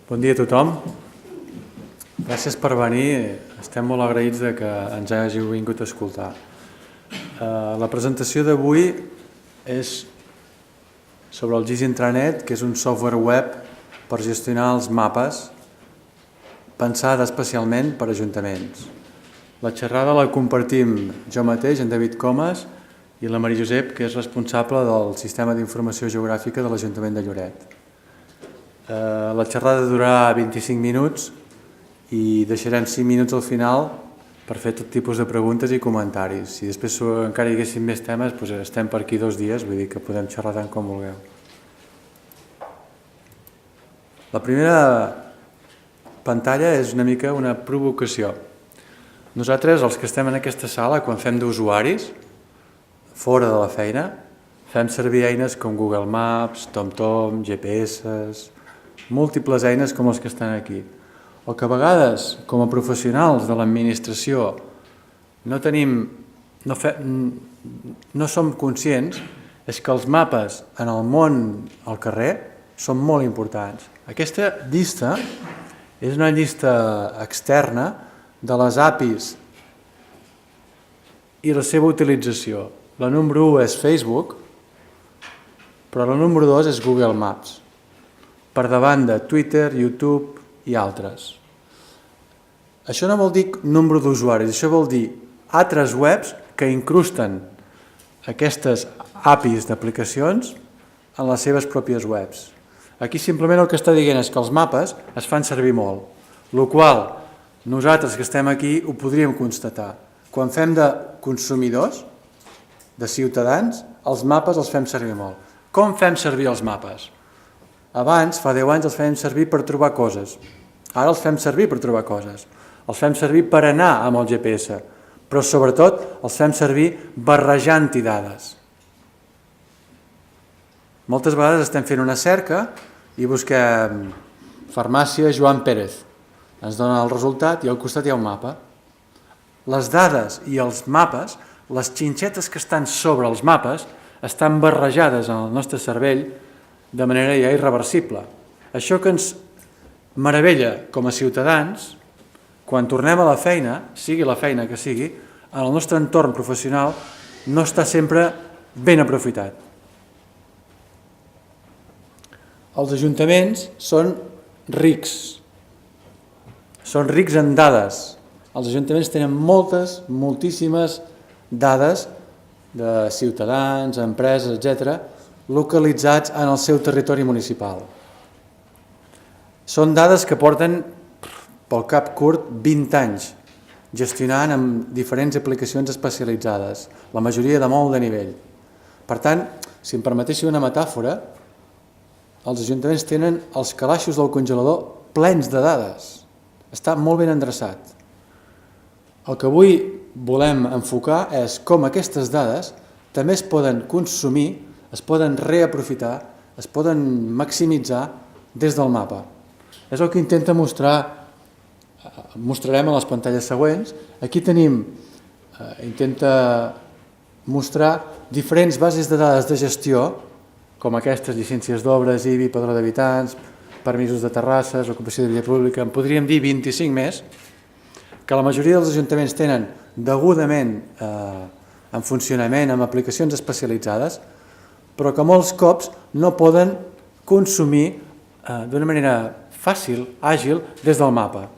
Bon dia a tothom. Gràcies per venir. Estem molt agraïts de que ens hàgiu vingut a escoltar. La presentació d'avui és sobre el GIS Intranet, que és un software web per gestionar els mapes, pensada especialment per ajuntaments. La xerrada la compartim jo mateix, en David Comas, i la Maria Josep, que és responsable del Sistema d'Informació Geogràfica de l'Ajuntament de Lloret. La xerrada durarà 25 minuts i deixarem 5 minuts al final per fer tot tipus de preguntes i comentaris. Si després encara hi haguessin més temes, doncs estem per aquí 2 dies, vull dir que podem xerrar tant com vulgueu. La primera pantalla és una mica una provocació. Nosaltres, els que estem en aquesta sala, quan fem d'usuaris, fora de la feina, fem servir eines com Google Maps, TomTom, GPS, múltiples eines com les que estan aquí. El que a vegades, com a professionals de l'administració, no som conscients és que els mapes en el món, al carrer, són molt importants. Aquesta llista és una llista externa de les APIs i la seva utilització. La número 1 és Facebook, però la número 2 és Google Maps, per davant de Twitter, YouTube i altres. Això no vol dir nombre d'usuaris, això vol dir altres webs que incrusten aquestes APIs d'aplicacions en les seves pròpies webs. Aquí simplement el que està dient és que els mapes es fan servir molt, el qual nosaltres que estem aquí ho podríem constatar. Quan fem de consumidors, de ciutadans, els mapes els fem servir molt. Com fem servir els mapes? Abans, fa 10 anys, els fèiem servir per trobar coses. Ara els fem servir per trobar coses. Els fem servir per anar amb el GPS, però sobretot els fem servir barrejant-hi dades. Moltes vegades estem fent una cerca i busquem farmàcia Joan Pérez. Ens dona el resultat i al costat hi ha un mapa. Les dades i els mapes, les xinxetes que estan sobre els mapes, estan barrejades en el nostre cervell de manera ja irreversible. Això que ens meravella com a ciutadans, quan tornem a la feina, sigui la feina que sigui, en el nostre entorn professional no està sempre ben aprofitat. Els ajuntaments són rics en dades. Els ajuntaments tenen moltíssimes dades de ciutadans, empreses, etc., localitzats en el seu territori municipal. Són dades que porten, pel cap curt, 20 anys gestionant amb diferents aplicacions especialitzades, la majoria de molt de nivell. Per tant, si em permetéssiu una metàfora, els ajuntaments tenen els calaixos del congelador plens de dades. Està molt ben endreçat. El que avui volem enfocar és com aquestes dades també es poden consumir, es poden reaprofitar, es poden maximitzar des del mapa. És el que intenta mostrar, mostrarem a les pantalles següents. Aquí intenta mostrar diferents bases de dades de gestió, com aquestes, llicències d'obres, IBI, padró d'habitants, permisos de terrasses, ocupació de via pública, en podríem dir 25 més, que la majoria dels ajuntaments tenen degudament en funcionament, amb aplicacions especialitzades, però que molts cops no poden consumir d'una manera fàcil, àgil, des del mapa.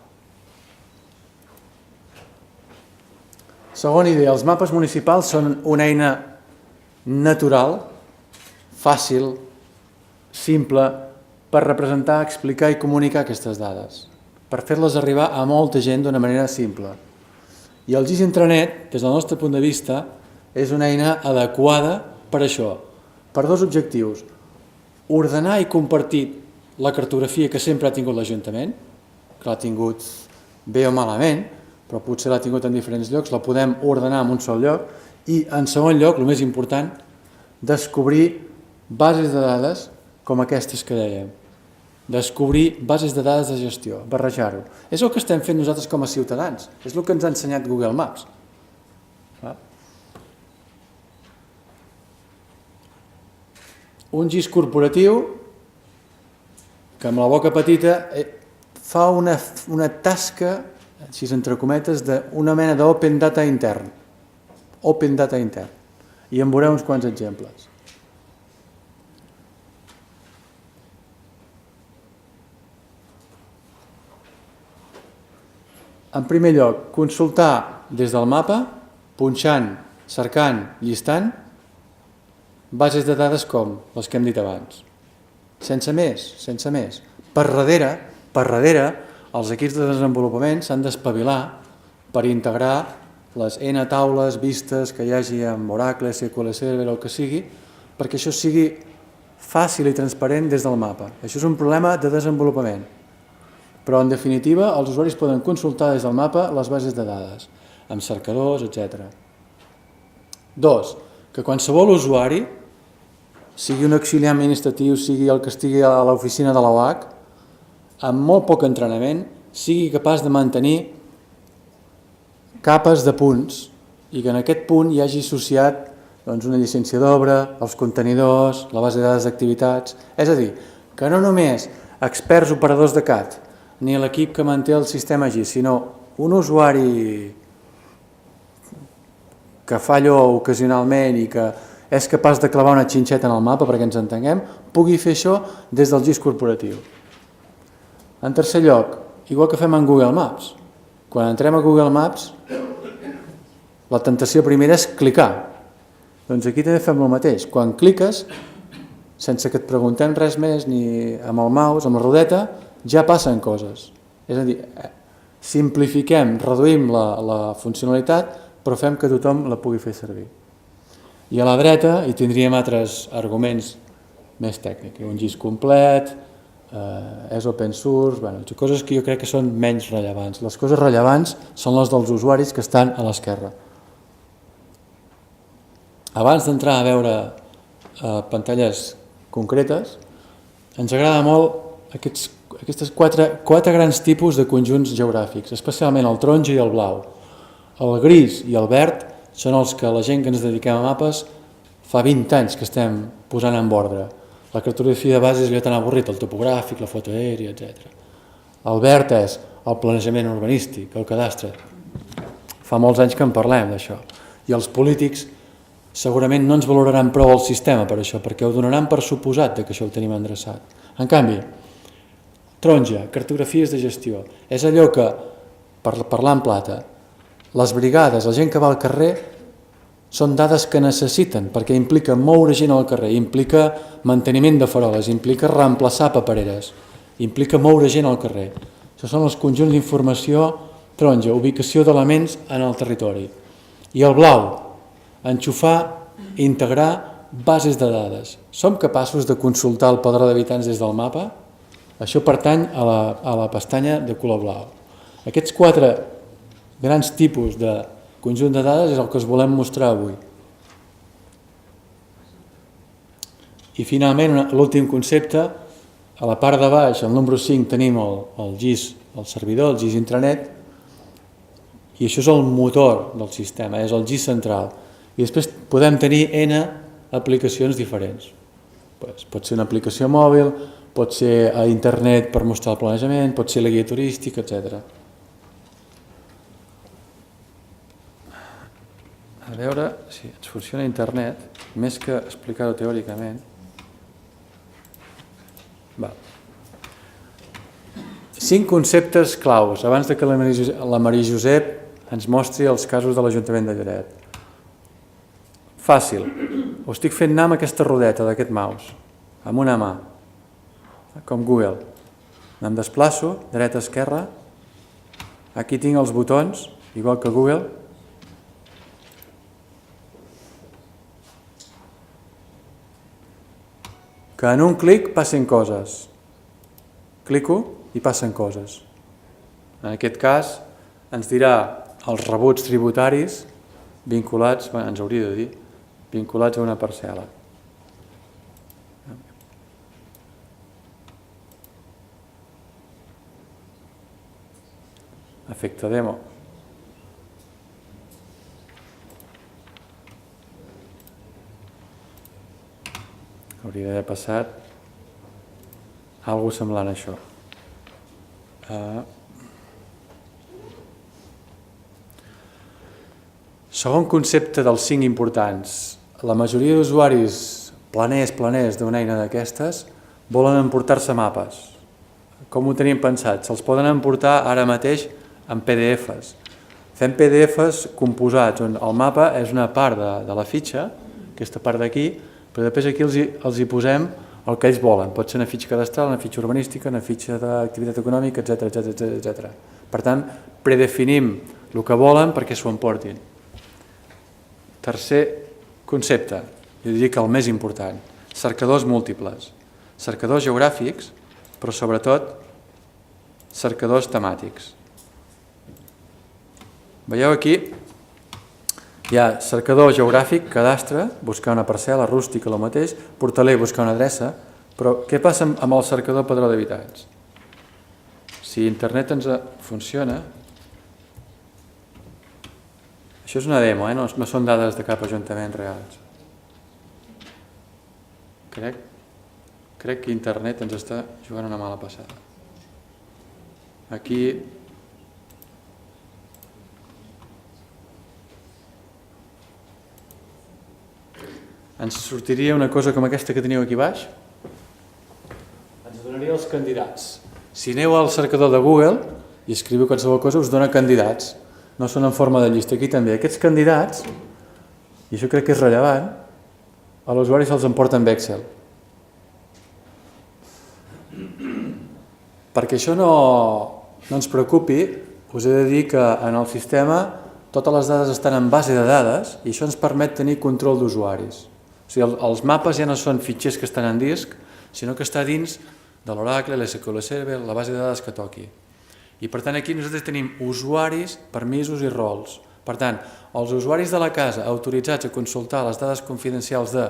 Segona idea, els mapes municipals són una eina natural, fàcil, simple, per representar, explicar i comunicar aquestes dades, per fer-les arribar a molta gent d'una manera simple. I el GIS Intranet, des del nostre punt de vista, és una eina adequada per això, per 2 objectius: ordenar i compartir la cartografia que sempre ha tingut l'Ajuntament, que l'ha tingut bé o malament, però potser l'ha tingut en diferents llocs, la podem ordenar en un sol lloc, i en segon lloc, el més important, descobrir bases de dades com aquestes que dèiem. Descobrir bases de dades de gestió, barrejar-ho. És el que estem fent nosaltres com a ciutadans, és el que ens ha ensenyat Google Maps. Un GIS corporatiu que amb la boca petita fa una tasca, així entre cometes, d'una mena d'open data intern. Open data intern. I en veureu uns quants exemples. En primer lloc, consultar des del mapa, punxant, cercant, llistant, bases de dades com les que hem dit abans. Sense més, sense més. Per darrere, els equips de desenvolupament s'han d'espavilar per integrar les N taules vistes que hi hagi amb Oracle, SQL Server o el que sigui, perquè això sigui fàcil i transparent des del mapa. Això és un problema de desenvolupament. Però, en definitiva, els usuaris poden consultar des del mapa les bases de dades, amb cercadors, etc. 2. Que qualsevol usuari, sigui un auxiliar administratiu, sigui el que estigui a l'oficina de l'OAC, amb molt poc entrenament, sigui capaç de mantenir capes de punts i que en aquest punt hi hagi associat una llicència d'obra, els contenidors, la base de dades d'activitats. És a dir, que no només experts operadors de CAD ni l'equip que manté el sistema GIS, sinó un usuari que fa allò ocasionalment i que és capaç de clavar una xinxeta en el mapa perquè ens entenguem, pugui fer això des del GIS corporatiu. En tercer lloc, igual que fem en Google Maps, quan entrem a Google Maps, la tentació primera és clicar. Doncs aquí també fem el mateix. Quan cliques, sense que et preguntem res més, ni amb el mouse, amb la rodeta, ja passen coses. És a dir, simplifiquem, reduïm la funcionalitat, però fem que tothom la pugui fer servir. I a la dreta hi tindríem altres arguments més tècnics. Un GIS complet, és open source, coses que jo crec que són menys rellevants. Les coses rellevants són les dels usuaris que estan a l'esquerra. Abans d'entrar a veure pantalles concretes, ens agrada molt aquests quatre grans tipus de conjunts geogràfics, especialment el taronja i el blau. El gris i el verd són els que la gent que ens dediquem a mapes fa 20 anys que estem posant en ordre. La cartografia de base és allò tan avorrit, el topogràfic, la foto aèria, etc. El verd és el planejament urbanístic, el cadastre. Fa molts anys que en parlem d'això. I els polítics segurament no ens valoraran prou el sistema per això, perquè ho donaran per suposat que això ho tenim endreçat. En canvi, taronja, cartografies de gestió, és allò que, per parlar en plata, les brigades, la gent que va al carrer, són dades que necessiten, perquè implica moure gent al carrer, implica manteniment de faroles, implica reemplaçar papereres, implica moure gent al carrer. Això són els conjunts d'informació taronja, ubicació d'elements en el territori. I el blau, enxufar, integrar bases de dades. Som capaços de consultar el padró d'habitants des del mapa? Això pertany a la pestanya de color blau. Aquests quatre grans tipus de conjunt de dades és el que us volem mostrar avui. I finalment, l'últim concepte, a la part de baix, al número 5, tenim el GIS, el servidor, el GIS intranet, i això és el motor del sistema, és el GIS central. I després podem tenir N aplicacions diferents. Pot ser una aplicació mòbil, pot ser a internet per mostrar el planejament, pot ser la guia turística, etc. A veure si ens funciona internet, més que explicar-ho teòricament. 5 conceptes claus, abans que la Maria Josep ens mostri els casos de l'Ajuntament de Lloret. Fàcil, ho estic fent anar amb aquesta rodeta d'aquest mouse, amb una mà, com Google. Em desplaço, dreta, esquerra, aquí tinc els botons, igual que Google, que en un clic passen coses. Clico i passen coses. En aquest cas ens dirà els rebuts tributaris vinculats, ens hauria de dir, vinculats a una parcel·la. Efecte demo. Hauria d'haver passat. Algo semblant a això. Segon concepte dels 5 importants. La majoria d'usuaris planers d'una eina d'aquestes volen emportar-se mapes. Com ho tenim pensat? Se'ls poden emportar ara mateix en PDFs. Fem PDFs composats on el mapa és una part de la fitxa, aquesta part d'aquí, però després aquí els hi posem el que ells volen. Pot ser una fitxa cadastral, una fitxa urbanística, una fitxa d'activitat econòmica, etc. Per tant, predefinim el que volen perquè s'ho emportin. Tercer concepte, jo diria que el més important, cercadors múltiples. Cercadors geogràfics, però sobretot cercadors temàtics. Veieu aquí, hi ha cercador geogràfic, cadastre, buscar una parcel·la rústica, el mateix, portaler, buscar una adreça, però què passa amb el cercador padró d'habitants? Si internet ens funciona, això és una demo, no són dades de cap ajuntament reals. Crec que internet ens està jugant una mala passada. Aquí ens sortiria una cosa com aquesta que teniu aquí baix. Ens donaria els candidats. Si aneu al cercador de Google i escriviu qualsevol cosa, us dona candidats. No són en forma de llista. Aquí també. Aquests candidats, i això crec que és rellevant, a l'usuari se'ls emporta amb Excel. Perquè això no ens preocupi, us he de dir que en el sistema totes les dades estan en base de dades i això ens permet tenir control d'usuaris. O sigui, els mapes ja no són fitxers que estan en disc, sinó que està dins de l'Oracle, l'SQL Server, la base de dades que toqui. I per tant aquí nosaltres tenim usuaris, permisos i rols. Per tant, els usuaris de la casa autoritzats a consultar les dades confidencials de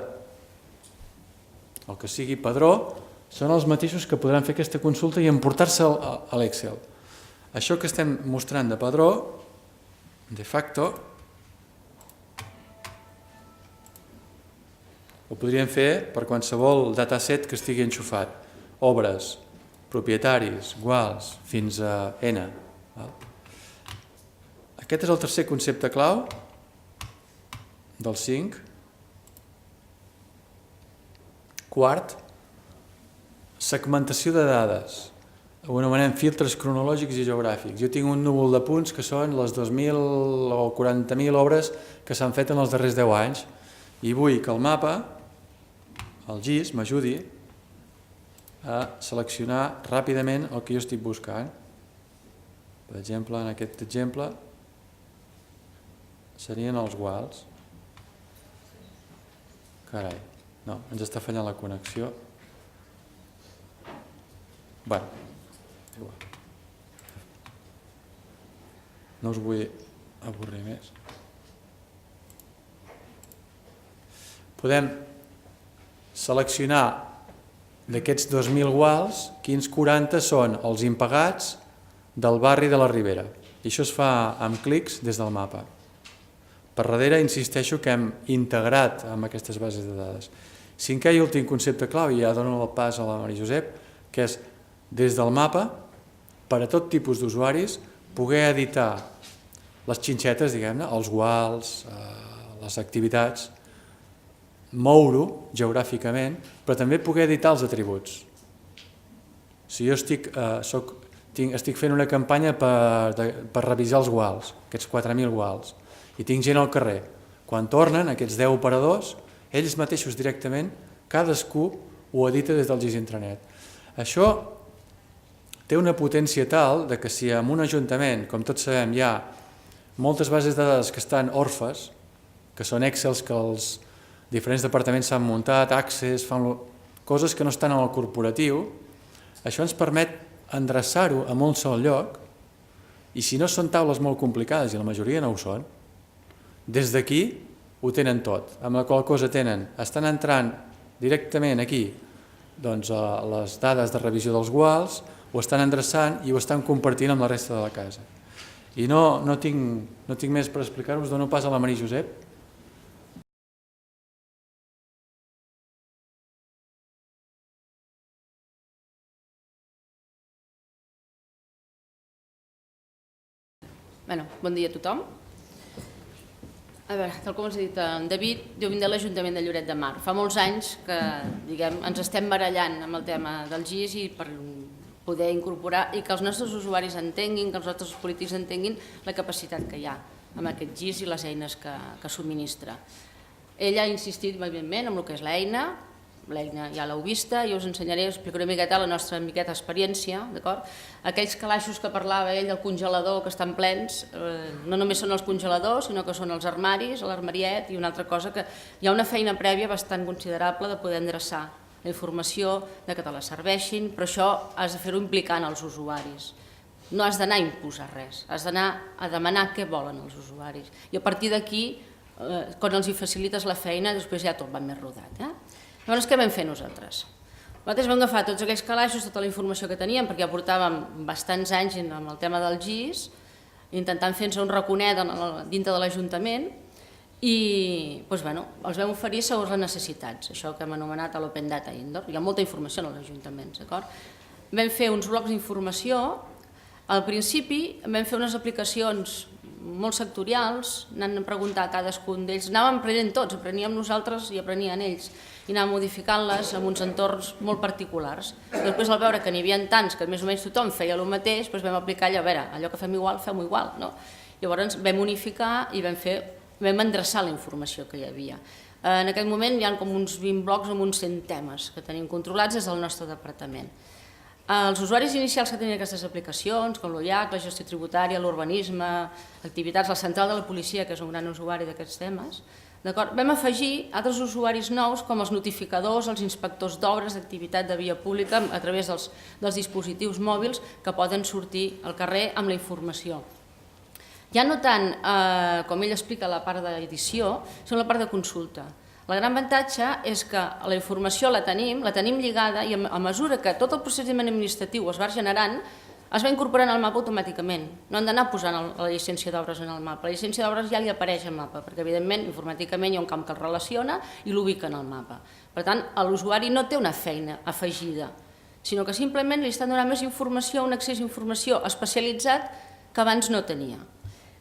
el que sigui padró són els mateixos que podran fer aquesta consulta i emportar-se a l'Excel. Això que estem mostrant de padró, de facto, ho podríem fer per qualsevol dataset que estigui enxufat. Obres, propietaris, guals, fins a N. Aquest és el tercer concepte clau dels 5. Quart, segmentació de dades. Ho anomenem filtres cronològics i geogràfics. Jo tinc un núvol de punts que són les 2.000 o 40.000 obres que s'han fet en els darrers 10 anys i vull que el mapa, el GIS, m'ajudi a seleccionar ràpidament el que jo estic buscant. Per exemple, en aquest exemple serien els guals. Carai, no, ens està fallant la connexió. Bé, igual. No us vull avorrir més. Podem seleccionar d'aquests 2.000 guals, quins 40 són els impagats del barri de la Ribera. I això es fa amb clics des del mapa. Per darrere insisteixo que hem integrat amb aquestes bases de dades. Cinquè i últim concepte clau, i ja dono el pas a la Maria Josep, que és des del mapa, per a tot tipus d'usuaris, poder editar les xinxetes, diguem-ne, els guals, les activitats, moure-ho geogràficament, però també poder editar els atributs. Si jo estic fent una campanya per revisar els guals, aquests 4.000 guals, i tinc gent al carrer, quan tornen aquests 10 operadors, ells mateixos directament, cadascú ho edita des del GIS intranet. Això té una potència tal que si en un ajuntament, com tots sabem, hi ha moltes bases de dades que estan orfes, que són Excels que els diferents departaments s'han muntat, Access, fan coses que no estan en el corporatiu, això ens permet endreçar-ho a un sol lloc i si no són taules molt complicades, i la majoria no ho són, des d'aquí ho tenen tot, amb la qual cosa estan entrant directament aquí les dades de revisió dels guals, ho estan endreçant i ho estan compartint amb la resta de la casa. I no tinc més per explicar-vos, dono pas a la Maria Josep. Bon dia a tothom. A veure, tal com us ha dit en David, jo vinc de l'Ajuntament de Lloret de Mar. Fa molts anys que ens estem barallant amb el tema del GIS i per poder incorporar i que els nostres usuaris entenguin, que els nostres polítics entenguin la capacitat que hi ha amb aquest GIS i les eines que subministra. Ell ha insistit, evidentment, en el que és l'eina ja l'heu vista, jo us ensenyaré, us explicaré una miqueta la nostra experiència, d'acord? Aquells calaixos que parlava ell del congelador que estan plens, no només són els congeladors, sinó que són els armaris, l'armariet i una altra cosa que hi ha una feina prèvia bastant considerable de poder endreçar la informació, de que te la serveixin, però això has de fer-ho implicant els usuaris. No has d'anar a imposar res, has d'anar a demanar què volen els usuaris. I a partir d'aquí, quan els hi facilites la feina, després ja tot va més rodat. Llavors, què vam fer nosaltres? Nosaltres vam agafar tots aquells calaixos, tota la informació que teníem, perquè ja portàvem bastants anys amb el tema del GIS, intentant fer-nos un raconet dintre de l'Ajuntament, i els vam oferir segons les necessitats, això que hem anomenat l'Open Data Indoor. Hi ha molta informació en els ajuntaments, d'acord? Vam fer uns blocs d'informació. Al principi vam fer unes aplicacions molt sectorials, anant a preguntar a cadascun d'ells, anàvem aprenent tots, apreníem nosaltres i aprenien ells, i anàvem modificant-les en uns entorns molt particulars. Després, al veure que n'hi havia tants, que més o menys tothom feia el mateix, vam aplicar allò que fem igual, fem-ho igual. Llavors vam unificar i vam endreçar la informació que hi havia. En aquest moment hi ha com uns 20 blocs amb uns 100 temes que tenim controlats des del nostre departament. Els usuaris inicials que tenien aquestes aplicacions, com l'OIAC, la gestió tributària, l'urbanisme, activitats, la central de la policia, que és un gran usuari d'aquests temes, vam afegir altres usuaris nous com els notificadors, els inspectors d'obres, d'activitat de via pública a través dels dispositius mòbils que poden sortir al carrer amb la informació. Ja no tant, com ell explica, la part d'edició, sinó la part de consulta. El gran avantatge és que la informació la tenim lligada i a mesura que tot el procediment administratiu es va generant, es va incorporant al mapa automàticament. No han d'anar posant la llicència d'obres en el mapa. La llicència d'obres ja li apareix al mapa, perquè evidentment informàticament hi ha un camp que el relaciona i l'ubica en el mapa. Per tant, l'usuari no té una feina afegida, sinó que simplement li estan donant més informació, un accés a informació especialitzat que abans no tenia.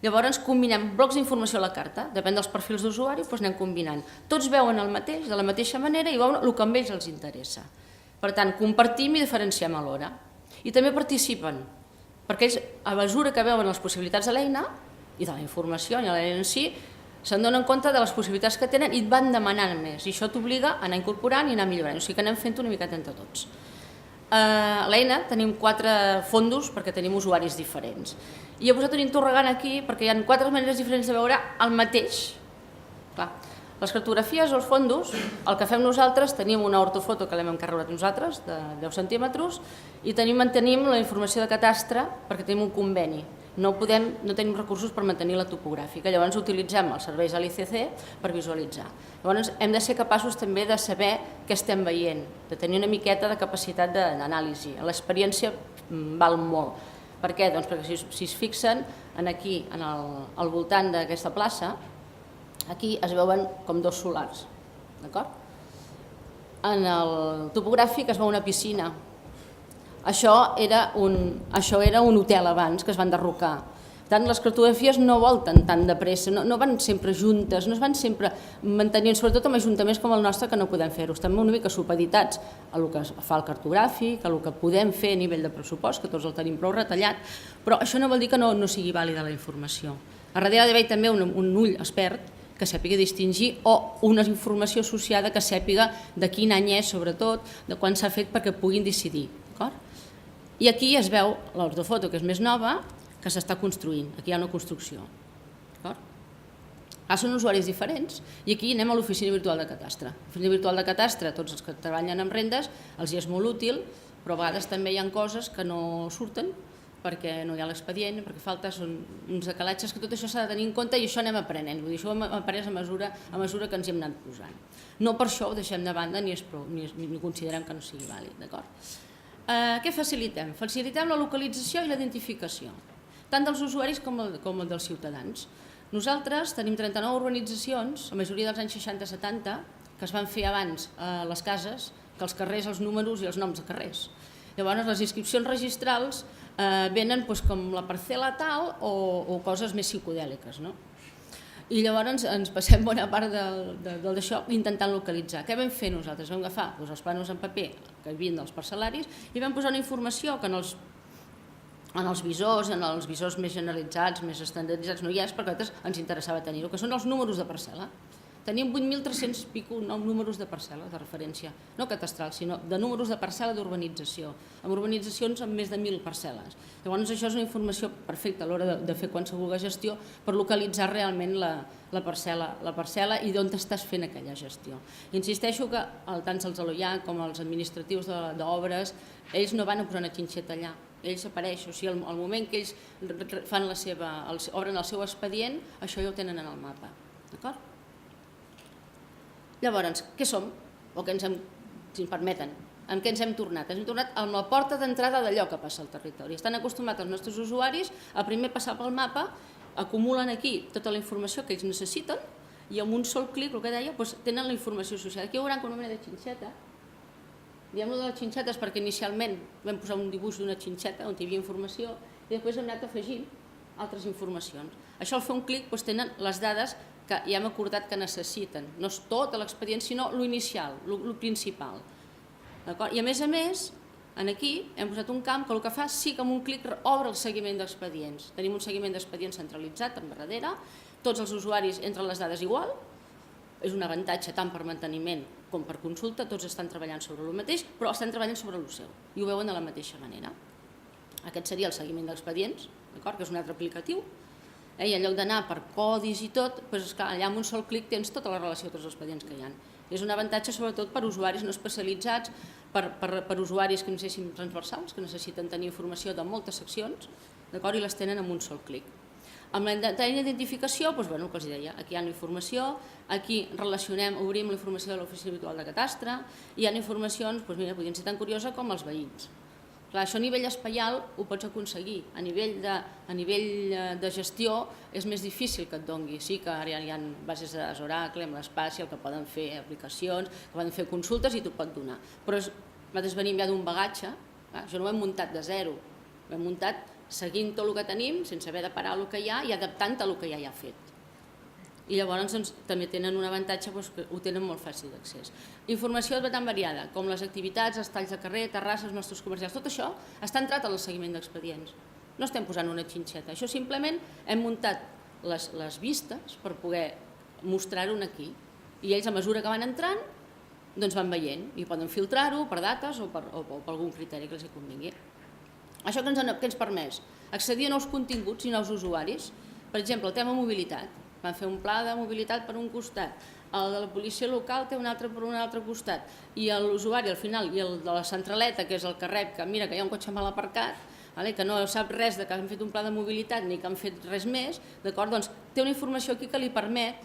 Llavors combinem blocs d'informació a la carta, depèn dels perfils d'usuari, anem combinant. Tots veuen el mateix, de la mateixa manera, i veuen el que a ells els interessa. Per tant, compartim i diferenciem alhora. I també participen, perquè ells, a mesura que veuen les possibilitats de l'eina i de la informació, i de l'eina en si, se'n donen compte de les possibilitats que tenen i et van demanant més. I això t'obliga a anar incorporant i anar millorant. O sigui que anem fent una miqueta entre tots. A l'eina tenim 4 fondos perquè tenim usuaris diferents. I he posat un interrogant aquí perquè hi ha 4 maneres diferents de veure el mateix. Les cartografies o els fondos, el que fem nosaltres, tenim una ortofoto que l'hem encarregat nosaltres, de 10 centímetres, i mantenim la informació de catastre perquè tenim un conveni. No tenim recursos per mantenir la topogràfica, llavors utilitzem els serveis de l'ICC per visualitzar. Llavors hem de ser capaços també de saber què estem veient, de tenir una miqueta de capacitat d'anàlisi. L'experiència val molt. Per què? Doncs perquè si es fixen aquí, al voltant d'aquesta plaça, aquí es veuen com 2 solars, d'acord? En el topogràfic es veu una piscina. Això era un hotel abans que es va enderrocar. Per tant, les cartografies no volten tan de pressa, no van sempre juntes, no es van sempre mantenint, sobretot amb ajuntaments com el nostre que no podem fer-ho. Estem una mica supeditats a el que fa el cartogràfic, a el que podem fer a nivell de pressupost, que tots el tenim prou retallat, però això no vol dir que no sigui vàlida la informació. A darrere d'haver també un ull expert que sàpiga distingir o una informació associada que sàpiga de quin any és, sobretot, de quan s'ha fet perquè puguin decidir. I aquí es veu l'ortofoto, que és més nova, que s'està construint. Aquí hi ha una construcció. Són usuaris diferents i aquí anem a l'oficina virtual de catastre. L'oficina virtual de catastre, tots els que treballen amb rendes, els hi és molt útil, però a vegades també hi ha coses que no surten perquè no hi ha l'expedient, perquè falta uns decalatges, que tot això s'ha de tenir en compte i això anem aprenent. Vull dir, això ho hem après a mesura que ens hi hem anat posant. No per això ho deixem de banda ni considerem que no sigui vàlid, d'acord? Què facilitem? Facilitem la localització i la identificació, tant dels usuaris com dels ciutadans. Nosaltres tenim 39 urbanitzacions, la majoria dels anys 60-70, que es van fer abans les cases, que els carrers, els números i els noms de carrers. Llavors, les inscripcions registrals venen com la parcel·la tal o coses més psicodèliques, no? I llavors ens passem bona part d'això intentant localitzar. Què vam fer nosaltres? Vam agafar els plànols en paper que hi havia dels parcel·laris i vam posar una informació que en els visors més generalitzats, més estandarditzats no hi és, perquè a nosaltres ens interessava tenir-ho, que són els números de parcel·la. Teníem 8.300 pico números de parcel·la de referència, no catastral, sinó de números de parcel·la d'urbanització, amb urbanitzacions amb més de 1.000 parcel·les. Llavors això és una informació perfecta a l'hora de fer qualsevol gestió per localitzar realment la parcel·la i d'on estàs fent aquella gestió. Insisteixo que tant els Aloiac com els administratius d'obres, ells no van a posar una xinxeta allà, ells apareixen, o sigui, al moment que ells obren el seu expedient, això ja ho tenen en el mapa, d'acord? Llavors, què som? O què ens hem, si ens permeten, en què ens hem tornat? Ens hem tornat amb la porta d'entrada d'allò que passa al territori. Estan acostumats els nostres usuaris a primer passar pel mapa, acumulen aquí tota la informació que ells necessiten i amb un sol clic, el que deia, tenen la informació associada. Aquí veuran que una mena de xinxeta, diem-ho de les xinxetes perquè inicialment vam posar un dibuix d'una xinxeta on hi havia informació i després hem anat afegint altres informacions. Això al fer un clic tenen les dades que ja hem acordat que necessiten. No és tot l'expedient, sinó l'inicial, el principal. I a més, aquí hem posat un camp que el que fa sí que amb un clic obre el seguiment d'expedients. Tenim un seguiment d'expedients centralitzat també darrere, tots els usuaris entren les dades igual, és un avantatge tant per manteniment com per consulta, tots estan treballant sobre el mateix, però estan treballant sobre el seu i ho veuen de la mateixa manera. Aquest seria el seguiment d'expedients, que és un altre aplicatiu, i en lloc d'anar per codis i tot, allà amb un sol clic tens tota la relació de tots els expedients que hi ha. És un avantatge sobretot per usuaris no especialitzats, per usuaris que necessiten transversals, que necessiten tenir informació de moltes seccions, i les tenen amb un sol clic. Amb l'identificació, el que els deia, aquí hi ha la informació, aquí relacionem, obrim la informació de l'oficina habitual de catastre, i hi ha informacions, podrien ser tan curioses com els veïns. Clar, això a nivell espaial ho pots aconseguir, a nivell de gestió és més difícil que et dongui. Sí que ara hi ha bases de dades Oracle, amb l'Spatial, que poden fer aplicacions, que poden fer consultes i t'ho pot donar. Però nosaltres venim ja d'un bagatge, això no ho hem muntat de zero, ho hem muntat seguint tot el que tenim, sense haver de parar el que hi ha i adaptant a el que ja hi ha fet. I llavors també tenen un avantatge que ho tenen molt fàcil d'accés. Informació tan variada com les activitats, els talls de carrer, terrasses, nostres comercials, tot això està entrat al seguiment d'expedients. No estem posant una xinxeta, això simplement hem muntat les vistes per poder mostrar-ho aquí i ells a mesura que van entrant van veient i poden filtrar-ho per dates o per algun criteri que els convingui. Això què ens permet? Accedir a nous continguts i nous usuaris, per exemple, el tema mobilitat. Van fer un pla de mobilitat per un costat, el de la policia local té un altre per un altre costat i l'usuari al final, i el de la centraleta, que és el que rep, que mira que hi ha un cotxe mal aparcat, que no sap res que han fet un pla de mobilitat ni que han fet res més, doncs té una informació aquí que li permet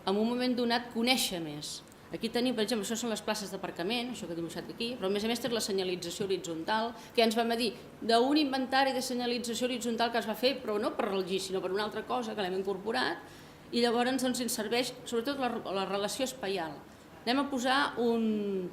en un moment donat conèixer més. Aquí tenim, per exemple, això són les places d'aparcament, això que he dibuixat aquí, però a més té la senyalització horitzontal, que ja ens vam dir d'un inventari de senyalització horitzontal que es va fer, però no per el GIS, sinó per una altra cosa que l'hem incorporat, i llavors ens serveix sobretot la relació espaial. Anem a posar un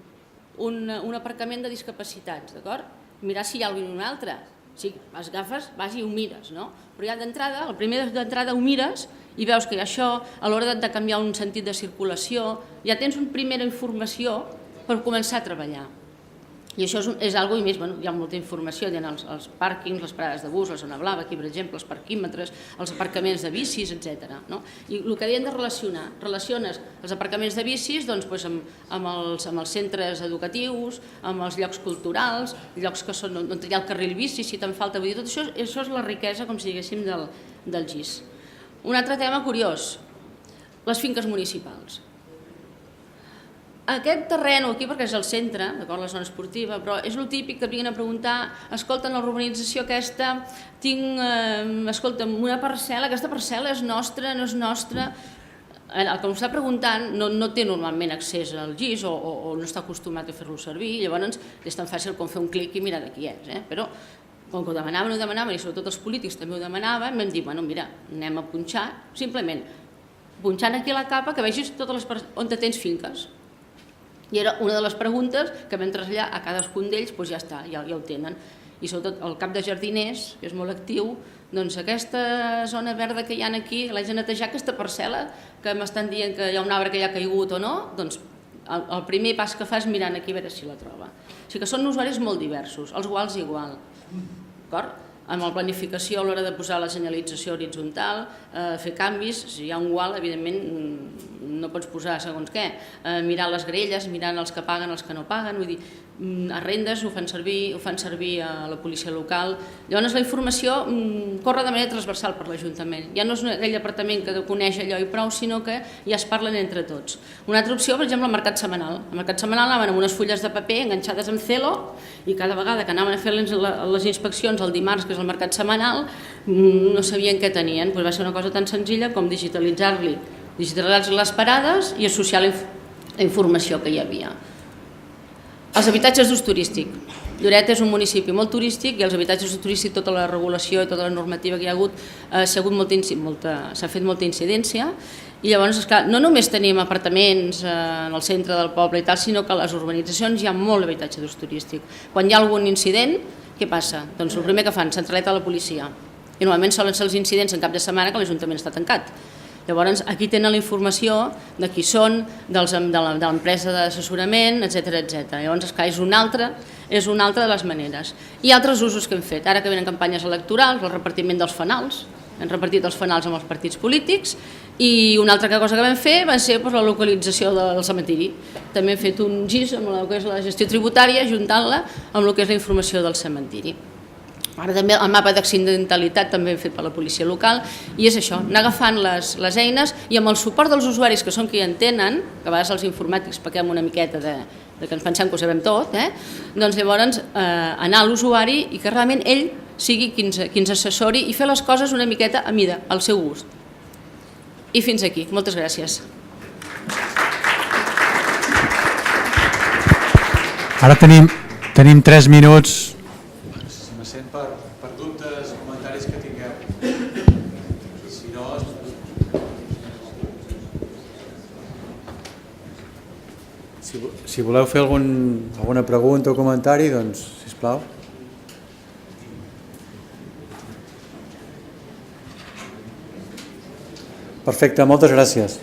aparcament de discapacitats, d'acord? Mirar si hi ha algun altre. Si les agafes, vas i ho mires, no? Però ja d'entrada, el primer d'entrada ho mires i veus que això, a l'hora de canviar un sentit de circulació, ja tens una primera informació per començar a treballar. I això és una cosa, i més, hi ha molta informació, hi ha els pàrquings, les parades de bus, la zona blava, aquí per exemple, els parquímetres, els aparcaments de bicis, etc. I el que deien de relacionar, relaciones els aparcaments de bicis amb els centres educatius, amb els llocs culturals, llocs que són on hi ha el carril bici, si te'n falta, vull dir, tot això és la riquesa, com si diguéssim, del GIS. Un altre tema curiós, les finques municipals. Aquest terreny aquí, perquè és el centre, la zona esportiva, però és el típic que vinguin a preguntar, escolta, en la urbanització aquesta tinc, escolta, una parcel·la, aquesta parcel·la és nostra, no és nostra? El que m'està preguntant no té normalment accés al GIS o no està acostumat a fer-lo servir, llavors és tan fàcil com fer un clic i mirar de qui és, però com que ho demanaven, i sobretot els polítics també ho demanaven, vam dir, mira, anem a punxar, simplement punxant aquí a la capa que vegis totes les on tens finques. I era una de les preguntes que vam traslladar a cadascun d'ells, doncs ja està, ja ho tenen. I sobretot el cap de jardiners, que és molt actiu, doncs aquesta zona verda que hi ha aquí, l'haig de netejar, aquesta parcel·la, que m'estan dient que hi ha un arbre que ja ha caigut o no, doncs el primer pas que fa és mirant aquí a veure si la troba. O sigui que són usuaris molt diversos, els guals igual, d'acord? Amb la planificació a l'hora de posar la senyalització horitzontal, fer canvis, si hi ha un gual, evidentment no pots posar segons què, mirar les grelles, mirant els que paguen, els que no paguen, vull dir, a rendes ho fan servir a la policia local. Llavors la informació corre de manera transversal per l'Ajuntament, ja no és aquell departament que coneix allò i prou, sinó que ja es parlen entre tots. Una altra opció, per exemple, el mercat setmanal. El mercat setmanal anaven amb unes fulles de paper enganxades amb celo i cada vegada que anaven a fer les inspeccions el dimarts, que és el mercat setmanal, no sabien què tenien. Va ser una cosa tan senzilla com digitalitzar les parades i associar la informació que hi havia. Els habitatges d'ús turístic. Lloret és un municipi molt turístic i els habitatges d'ús turístic, tota la regulació i tota la normativa que hi ha hagut, s'ha fet molta incidència. I llavors, esclar, no només tenim apartaments en el centre del poble i tal, sinó que a les urbanitzacions hi ha molt d'habitatge d'ús turístic. Quan hi ha algun incident, què passa? Doncs el primer que fan, centraleta a la policia. I normalment solen ser els incidents en cap de setmana que l'Ajuntament està tancat. Llavors, aquí tenen la informació de qui són, de l'empresa d'assessorament, etc. Llavors, esclar, és una altra de les maneres. Hi ha altres usos que hem fet. Ara que venen campanyes electorals, el repartiment dels fanals. Hem repartit els fanals amb els partits polítics i una altra cosa que vam fer va ser la localització del cementiri. També hem fet un gis amb el que és la gestió tributària, ajuntant-la amb el que és la informació del cementiri. Ara també el mapa d'accidentalitat també hem fet per la policia local i és això, anar agafant les eines i amb el suport dels usuaris que són qui en tenen, que a vegades els informàtics pequem una miqueta de que ens pensem que ho sabem tot, doncs llavors anar a l'usuari i que realment ell sigui qui ens assessori i fer les coses una miqueta a mida, al seu gust. I fins aquí. Moltes gràcies. Ara tenim 3 minuts per dubtes, comentaris que tingueu. Si no... Si voleu fer alguna pregunta o comentari, doncs, sisplau. Perfecte, moltes gràcies.